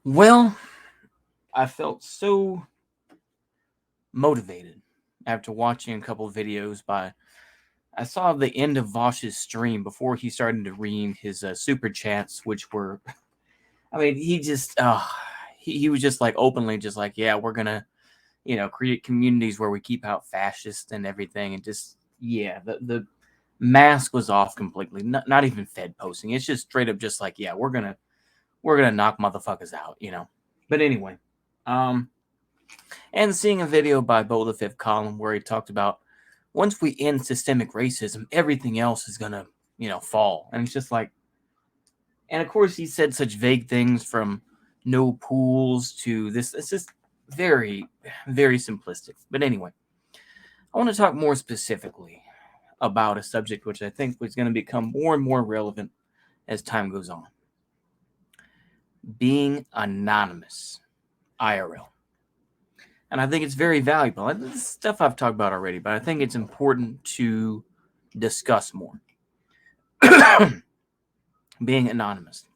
Well, I felt so motivated after watching a couple of videos by. I saw the end of Vosh's stream before he started to read his super chats, which were, I mean, he was just like openly just like, yeah, we're gonna, create communities where we keep out fascists and everything, and just yeah, the mask was off completely. Not even Fed posting. It's just straight up just like, yeah, we're gonna knock motherfuckers out. But anyway, um, and seeing a video by Bo the Fifth Column where he talked about once we end systemic racism, everything else is gonna, fall. And it's just like, and of course he said such vague things from no pools to this. It's just very, very simplistic. But anyway, I want to talk more specifically about a subject which I think was going to become more and more relevant as time goes on. Being anonymous, IRL. And I think it's very valuable. And this is stuff I've talked about already, but I think it's important to discuss more. Being anonymous.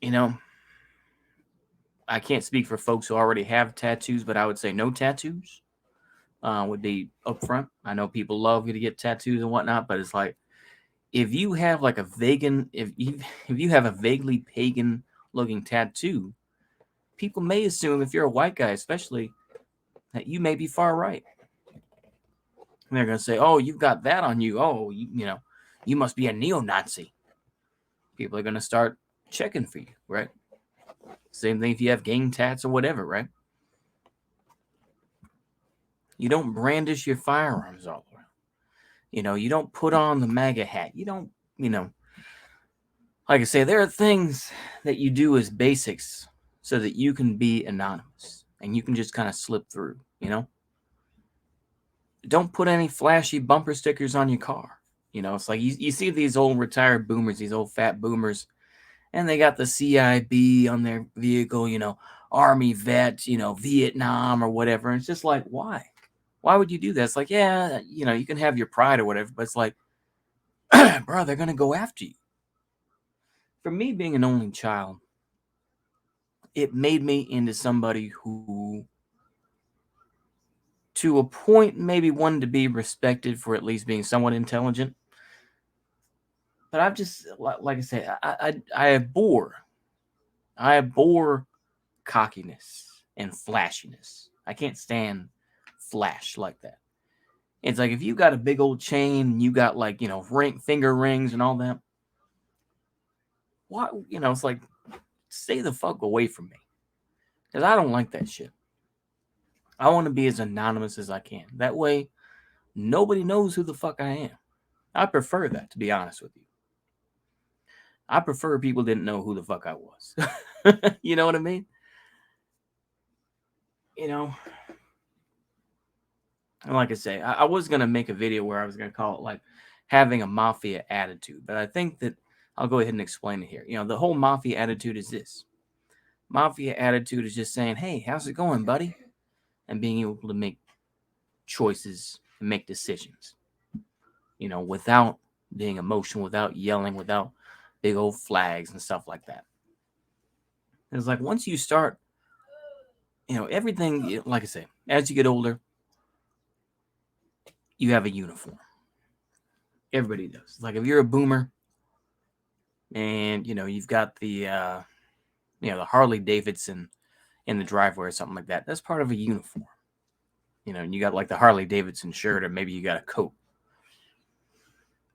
You know, I can't speak for folks who already have tattoos, but I would say no tattoos would be upfront. I know people love you to get tattoos and whatnot, but it's like if you have like a vegan, if you have a vaguely pagan looking tattoo, people may assume if you're a white guy, especially, that you may be far right. And they're gonna say, "Oh, you've got that on you. Oh, you must be a neo-Nazi." People are gonna start checking for you, right? Same thing if you have gang tats or whatever, right? You don't brandish your firearms all around. You don't put on the MAGA hat. You don't, you know, like I say, there are things that you do as basics so that you can be anonymous and you can just kind of slip through. Don't put any flashy bumper stickers on your car. It's like you see these old retired boomers, these old fat boomers, and they got the CIB on their vehicle, Army vet, Vietnam or whatever. And it's just like, why? Why would you do that? It's like, yeah, you can have your pride or whatever, but it's like, bro, they're going to go after you. For me, being an only child, it made me into somebody who, to a point, maybe wanted to be respected for at least being somewhat intelligent. But I've just, like I say, I abhor cockiness and flashiness. I can't stand flash like that. It's like if you got a big old chain, you got like finger rings and all that. Why? It's like stay the fuck away from me because I don't like that shit. I want to be as anonymous as I can. That way, nobody knows who the fuck I am. I prefer that, to be honest with you. I prefer people didn't know who the fuck I was. You know what I mean? You know, and like I say, I was gonna make a video where I was gonna call it like having a mafia attitude, but I think that I'll go ahead and explain it here. The whole mafia attitude is this. Mafia attitude is just saying, "Hey, how's it going, buddy?" and being able to make choices and make decisions. Without being emotional, without yelling, without big old flags and stuff like that. It's like once you start, everything, like I say, as you get older, you have a uniform. Everybody does. Like if you're a boomer and, you've got the Harley Davidson in the driveway or something like that, that's part of a uniform. And you got like the Harley Davidson shirt or maybe you got a coat.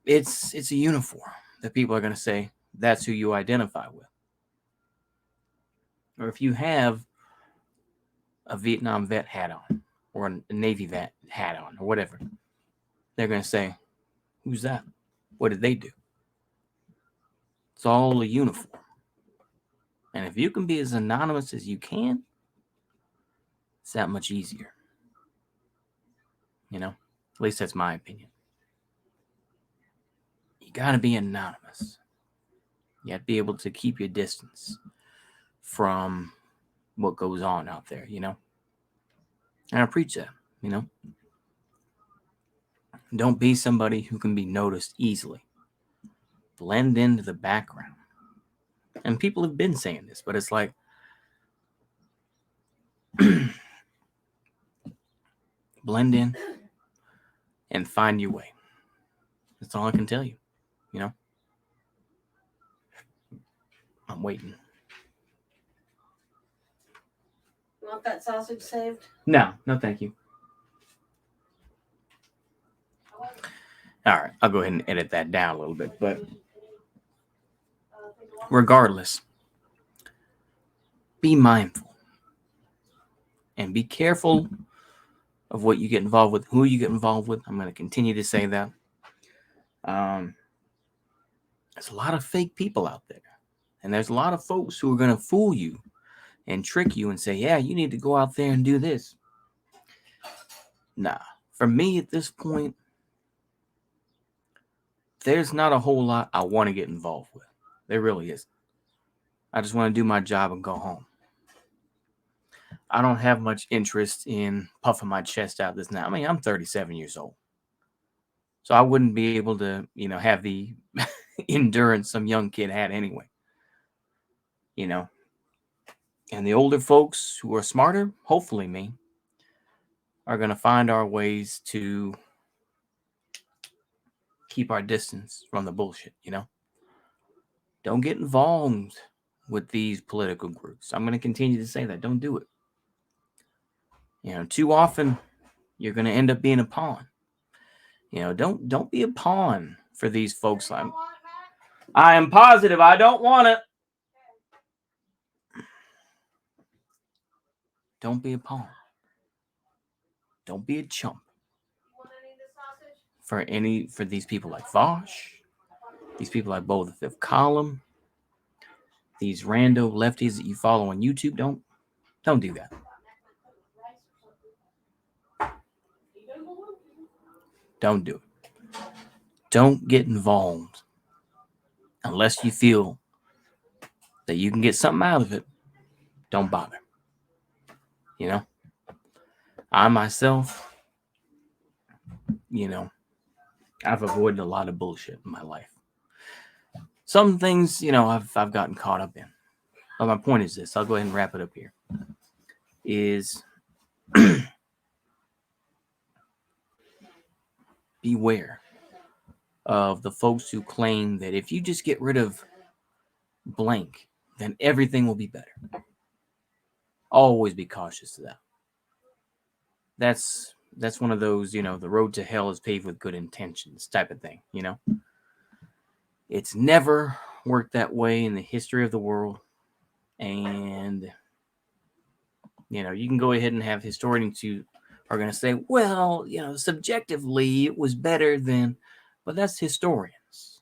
It's a uniform that people are going to say that's who you identify with. Or if you have a Vietnam vet hat on or a Navy vet hat on or whatever, they're going to say, who's that? What did they do? It's all a uniform. And if you can be as anonymous as you can, it's that much easier. At least that's my opinion. You got to be anonymous. You have to be able to keep your distance from what goes on out there. And I preach that. Don't be somebody who can be noticed easily. Blend into the background. And people have been saying this, but it's like, blend in and find your way. That's all I can tell you. You know, I'm waiting. You want that sausage saved? No, thank you. All right, I'll go ahead and edit that down a little bit. But regardless, be mindful and be careful of what you get involved with, who you get involved with. I'm going to continue to say that. There's a lot of fake people out there, and there's a lot of folks who are going to fool you and trick you and say, yeah, you need to go out there and do this. Nah, for me at this point, there's not a whole lot I want to get involved with. There really is. I just want to do my job and go home. I don't have much interest in puffing my chest out this now. I mean, I'm 37 years old. So I wouldn't be able to, have the endurance some young kid had anyway. And the older folks who are smarter, hopefully me, are going to find our ways to keep our distance from the bullshit, Don't get involved with these political groups. I'm going to continue to say that. Don't do it. Too often you're going to end up being a pawn. Don't be a pawn for these folks. I am positive I don't want it. Don't be a pawn. Don't be a chump. For these people like Vosh, these people like Bo the Fifth Column, these rando lefties that you follow on YouTube, don't do that. Don't do it. Don't get involved unless you feel that you can get something out of it. Don't bother. I myself, I've avoided a lot of bullshit in my life. Some things, I've gotten caught up in. But my point is this. I'll go ahead and wrap it up here. Is beware of the folks who claim that if you just get rid of blank, then everything will be better. Always be cautious of that. That's one of those, the road to hell is paved with good intentions type of thing, It's never worked that way in the history of the world. And, you can go ahead and have historians who are going to say, well, subjectively it was better than, but that's historians.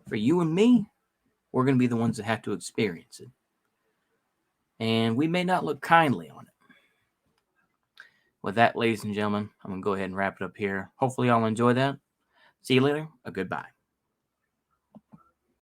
For you and me, we're going to be the ones that have to experience it. And we may not look kindly on it. With that, ladies and gentlemen, I'm going to go ahead and wrap it up here. Hopefully y'all enjoy that. See you later. A goodbye.